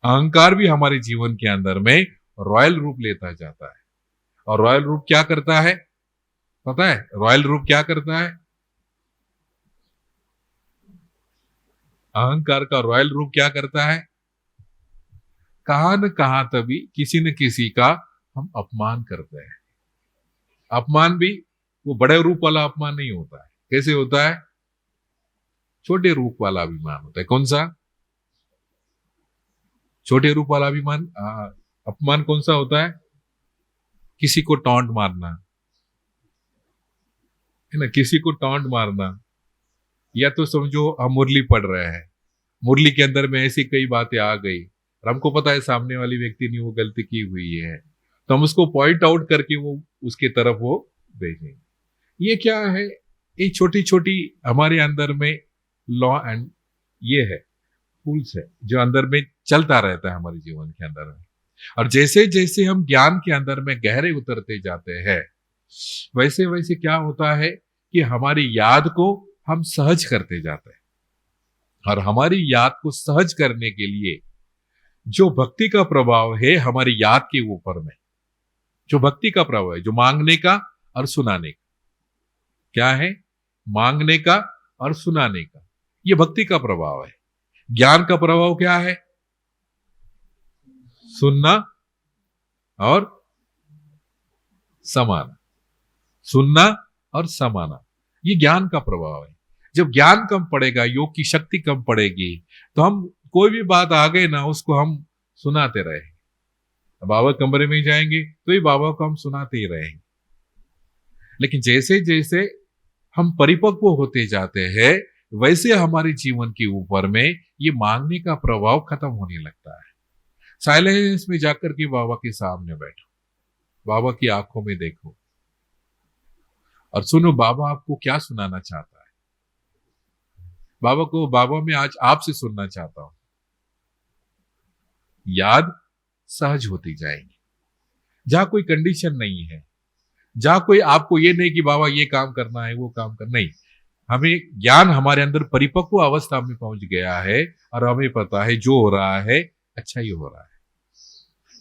अहंकार भी हमारे जीवन के अंदर में रॉयल रूप लेता जाता है। और रॉयल रूप क्या करता है, पता है, रॉयल रूप क्या करता है, अहंकार का रॉयल रूप क्या करता है, कहां न कहां तभी किसी न किसी का हम अपमान करते हैं। अपमान भी वो बड़े रूप वाला अपमान नहीं होता है। कैसे होता है, छोटे रूप वाला अभिमान होता है। कौन सा, छोटे रूप वाला अभिमान, अपमान कौन सा होता है, किसी को टॉन्ट मारना, है ना, किसी को टॉन्ट मारना। या तो समझो हम मुरली पढ़ रहे हैं, मुरली के अंदर में ऐसी कई बातें आ गई और हमको पता है सामने वाली व्यक्ति ने वो गलती की हुई है, तो हम उसको पॉइंट आउट करके वो उसके तरफ वो भेजेंगे। ये क्या है, ये छोटी छोटी हमारे अंदर में लॉ एंड ये है, रूल्स है, जो अंदर में चलता रहता है हमारे जीवन के अंदर में। और जैसे जैसे हम ज्ञान के अंदर में गहरे उतरते जाते हैं, वैसे वैसे क्या होता है कि हमारी याद को हम सहज करते जाते हैं। और हमारी याद को सहज करने के लिए जो भक्ति का प्रभाव है हमारी याद के ऊपर में, जो भक्ति का प्रभाव है, जो मांगने का और सुनाने का, क्या है, मांगने का और सुनाने का, ये भक्ति का प्रभाव है। ज्ञान का प्रभाव क्या है, सुनना और समाना, सुनना और समाना, ये ज्ञान का प्रभाव है। जब ज्ञान कम पड़ेगा, योग की शक्ति कम पड़ेगी, तो हम कोई भी बात आ गई ना, उसको हम सुनाते रहेंगे। बाबा कमरे में जाएंगे तो ही बाबा को हम सुनाते ही रहेंगे, लेकिन जैसे जैसे हम परिपक्व होते जाते हैं, वैसे हमारे जीवन के ऊपर में ये मांगने का प्रभाव खत्म होने लगता है। साइलेंस में जाकर के बाबा के सामने बैठो, बाबा की आंखों में देखो और सुनो बाबा आपको क्या सुनाना चाहता है। बाबा मैं आज आपसे सुनना चाहता हूं। याद सहज होती जाएगी, जहां कोई कंडीशन नहीं है, जहां कोई आपको ये नहीं कि बाबा ये काम करना है वो काम करना, नहीं। हमें ज्ञान हमारे अंदर परिपक्व अवस्था में पहुंच गया है और हमें पता है जो हो रहा है अच्छा ही हो रहा है।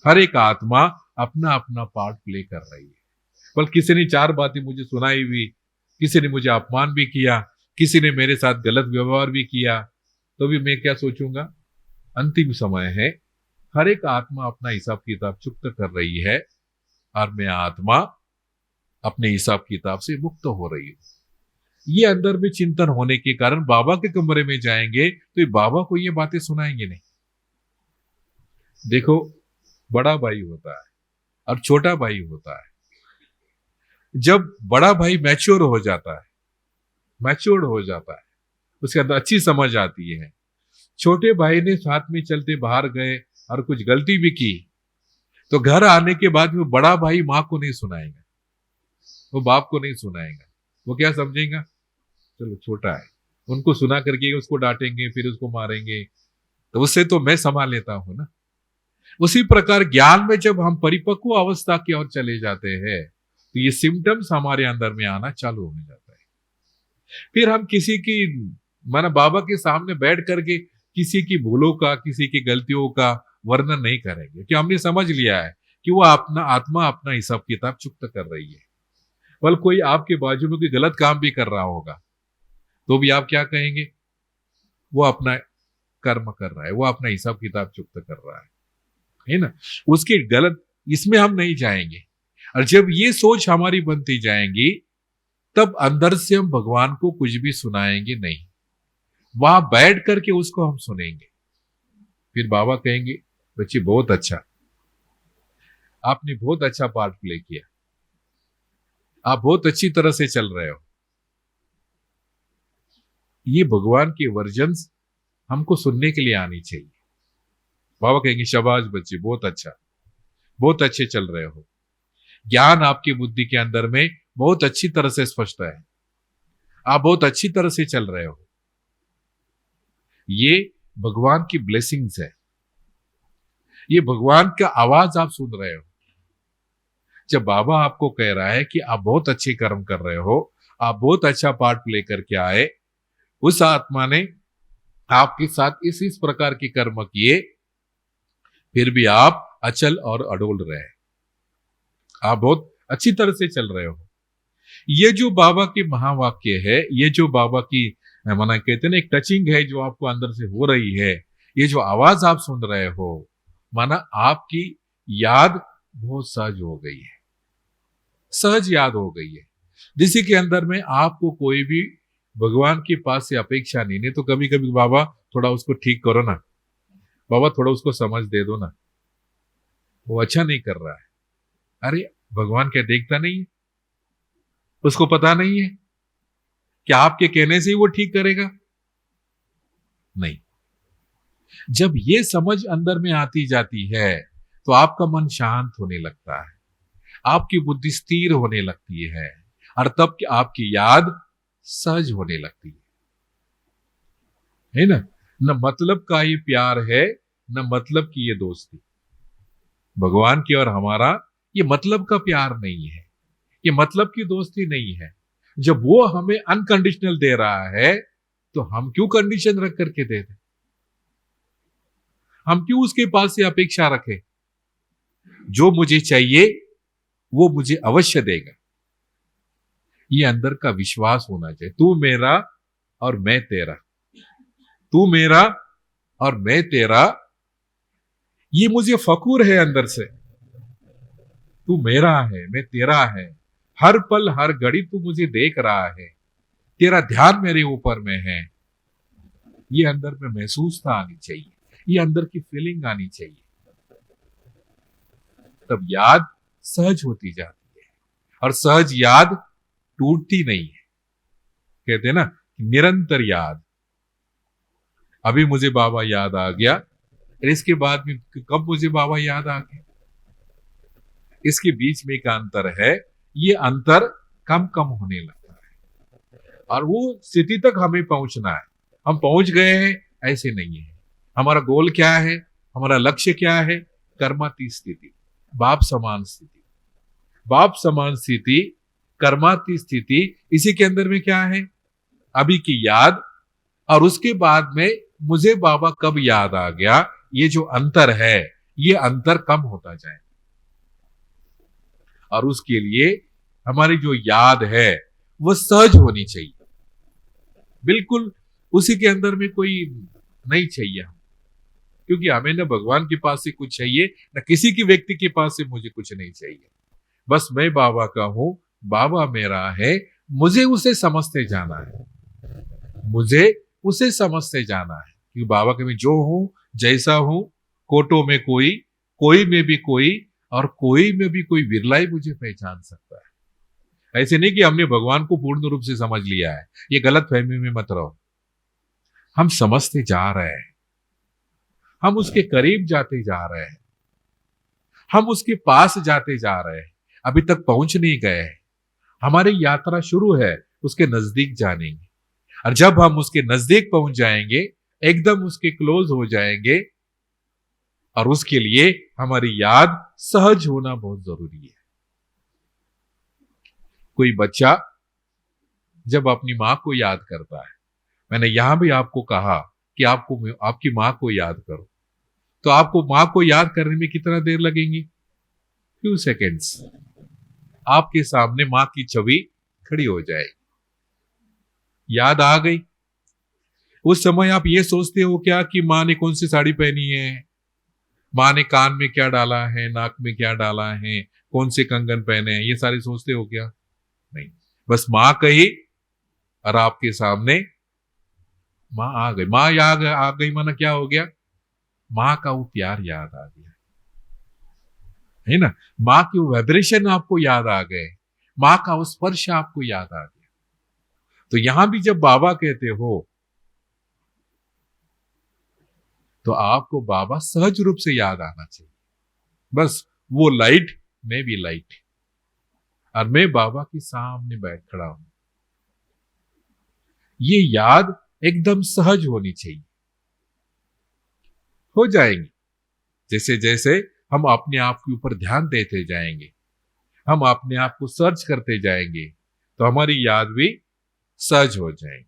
हर एक आत्मा अपना अपना पार्ट प्ले कर रही है। बल्कि किसी ने 4 बातें मुझे सुनाई भी, किसी ने मुझे अपमान भी किया, किसी ने मेरे साथ गलत व्यवहार भी किया, तो भी मैं क्या सोचूंगा, अंतिम समय है, हर एक आत्मा अपना हिसाब किताब चुकता कर रही है और मैं आत्मा अपने हिसाब किताब से मुक्त हो रही हूं। ये अंदर में चिंतन होने के कारण बाबा के कमरे में जाएंगे तो ये बाबा को ये बातें सुनाएंगे नहीं। देखो, बड़ा भाई होता है और छोटा भाई होता है। जब बड़ा भाई मैच्योर हो जाता है, उसके अंदर अच्छी समझ आती है। छोटे भाई ने साथ में चलते बाहर गए और कुछ गलती भी की, तो घर आने के बाद वो बड़ा भाई माँ को नहीं सुनाएगा, वो बाप को नहीं सुनाएगा। वो क्या समझेगा, चलो छोटा है, उनको सुना करके उसको डांटेंगे, फिर उसको मारेंगे, तो उससे तो मैं संभाल लेता हूं ना। उसी प्रकार ज्ञान में जब हम परिपक्व अवस्था की ओर चले जाते हैं तो ये सिम्टम्स हमारे अंदर में आना चालू हो जाता है। फिर हम किसी की माना बाबा के सामने बैठ करके किसी की भूलों का, किसी की गलतियों का वर्णन नहीं करेंगे, कि हमने समझ लिया है कि वो अपना आत्मा अपना हिसाब किताब चुकता कर रही है। बल्कि कोई आपके बाजू में कोई गलत काम भी कर रहा होगा तो भी आप क्या कहेंगे, वो अपना कर्म कर रहा है, वो अपना हिसाब किताब चुकता कर रहा है ना। उसकी गलत इसमें हम नहीं जाएंगे। और जब ये सोच हमारी बनती जाएंगी तब अंदर से हम भगवान को कुछ भी सुनाएंगे नहीं, वहां बैठ करके उसको हम सुनेंगे। फिर बाबा कहेंगे, बच्ची बहुत अच्छा, आपने बहुत अच्छा पार्ट प्ले किया, आप बहुत अच्छी तरह से चल रहे हो। ये भगवान के वर्जन्स हमको सुनने के लिए आनी चाहिए। बाबा कहेंगे, शाबाश बच्चे, बहुत अच्छा, बहुत अच्छे चल रहे हो, ज्ञान आपकी बुद्धि के अंदर में बहुत अच्छी तरह से स्पष्ट है, आप बहुत अच्छी तरह से चल रहे हो। ये भगवान की ब्लेसिंग्स है, ये भगवान का आवाज आप सुन रहे हो। जब बाबा आपको कह रहा है कि आप बहुत अच्छे कर्म कर रहे हो, आप बहुत अच्छा पार्ट प्ले करके आए, उस आत्मा ने आपके साथ इस प्रकार के कर्म किए, फिर भी आप अचल और अडोल रहे, आप बहुत अच्छी तरह से चल रहे हो। ये जो बाबा के महावाक्य है, ये जो बाबा की माना कहते ना एक टचिंग है जो आपको अंदर से हो रही है, ये जो आवाज आप सुन रहे हो, माना आपकी याद बहुत सहज हो गई है, सहज याद हो गई है, जिसी के अंदर में आपको कोई भी भगवान के पास से अपेक्षा नहीं। तो कभी कभी बाबा थोड़ा उसको ठीक करो ना, बाबा थोड़ा उसको समझ दे दो ना, वो अच्छा नहीं कर रहा है। अरे भगवान क्या देखता नहीं है, उसको पता नहीं है कि आपके कहने से ही वो ठीक करेगा? नहीं। जब ये समझ अंदर में आती जाती है तो आपका मन शांत होने लगता है, आपकी बुद्धि स्थिर होने लगती है और तब आपकी याद सहज होने लगती है ना। न मतलब का ये प्यार है, न मतलब की ये दोस्ती। भगवान की और हमारा ये मतलब का प्यार नहीं है, ये मतलब की दोस्ती नहीं है। जब वो हमें अनकंडीशनल दे रहा है तो हम क्यों कंडीशन रख करके दे दें, हम क्यों उसके पास से अपेक्षा रखें? जो मुझे चाहिए वो मुझे अवश्य देगा, ये अंदर का विश्वास होना चाहिए। तू मेरा और मैं तेरा, तू मेरा और मैं तेरा, ये मुझे फखूर है अंदर से। तू मेरा है, मैं तेरा है, हर पल हर घड़ी तू मुझे देख रहा है, तेरा ध्यान मेरे ऊपर में है। ये अंदर में महसूसता आनी चाहिए, ये अंदर की फीलिंग आनी चाहिए, तब याद सहज होती जाती है। और सहज याद टूटती नहीं है। कहते हैं ना, निरंतर याद। अभी मुझे बाबा याद आ गया, और इसके बाद में कब मुझे बाबा याद आ गया, इसके बीच में एक अंतर है। ये अंतर कम कम होने लगता है, और वो स्थिति तक हमें पहुंचना है। हम पहुंच गए हैं ऐसे नहीं है। हमारा गोल क्या है, हमारा लक्ष्य क्या है? कर्मातीत स्थिति, बाप समान स्थिति। बाप समान स्थिति, कर्मातीत स्थिति, इसी के अंदर में क्या है? अभी की याद, और उसके बाद में मुझे बाबा कब याद आ गया, ये जो अंतर है, ये अंतर कम होता जाए। और उसके लिए हमारी जो याद है वो सहज होनी चाहिए, बिल्कुल उसी के अंदर में कोई नहीं चाहिए हम, क्योंकि हमें ना भगवान के पास से कुछ चाहिए, ना किसी की व्यक्ति के पास से मुझे कुछ नहीं चाहिए। बस मैं बाबा का हूं, बाबा मेरा है, मुझे उसे समझते जाना है, मुझे उसे समझते जाना है। क्योंकि बाबा के मैं जो हूं, जैसा हूं, कोटों में कोई, कोई में भी कोई, और कोई में भी कोई विरला ही मुझे पहचान सकता है। ऐसे नहीं कि हमने भगवान को पूर्ण रूप से समझ लिया है, ये गलत फहमी में मत रहो। हम समझते जा रहे हैं, हम उसके करीब जाते जा रहे हैं, हम उसके पास जाते जा रहे हैं, अभी तक पहुंच नहीं गए। हमारी यात्रा शुरू है उसके नजदीक जाने की, और जब हम उसके नजदीक पहुंच जाएंगे, एकदम उसके क्लोज हो जाएंगे, और उसके लिए हमारी याद सहज होना बहुत जरूरी है। कोई बच्चा जब अपनी मां को याद करता है, मैंने यहां भी आपको कहा कि आपको आपकी मां को याद करो, तो आपको मां को याद करने में कितना देर लगेंगी? Few seconds. आपके सामने मां की छवि खड़ी हो जाएगी, याद आ गई। उस समय आप ये सोचते हो क्या कि मां ने कौन सी साड़ी पहनी है, मां ने कान में क्या डाला है, नाक में क्या डाला है, कौन से कंगन पहने हैं, ये सारे सोचते हो क्या? नहीं, बस मां कही और आपके सामने मां आ गई। मां आ गई माना क्या हो गया? मां का वो प्यार याद आ गया, है ना? मां की वो वाइब्रेशन आपको याद आ गए, मां का वो स्पर्श आपको याद आ गया। तो यहां भी जब बाबा कहते हो, तो आपको बाबा सहज रूप से याद आना चाहिए। बस वो लाइट, मैं भी लाइट, और मैं बाबा के सामने बैठ खड़ा हूं। ये याद एकदम सहज होनी चाहिए। हो जाएंगी जैसे जैसे हम अपने आप के ऊपर ध्यान देते जाएंगे, हम अपने आप को सर्च करते जाएंगे, तो हमारी याद भी सहज हो जाएगी।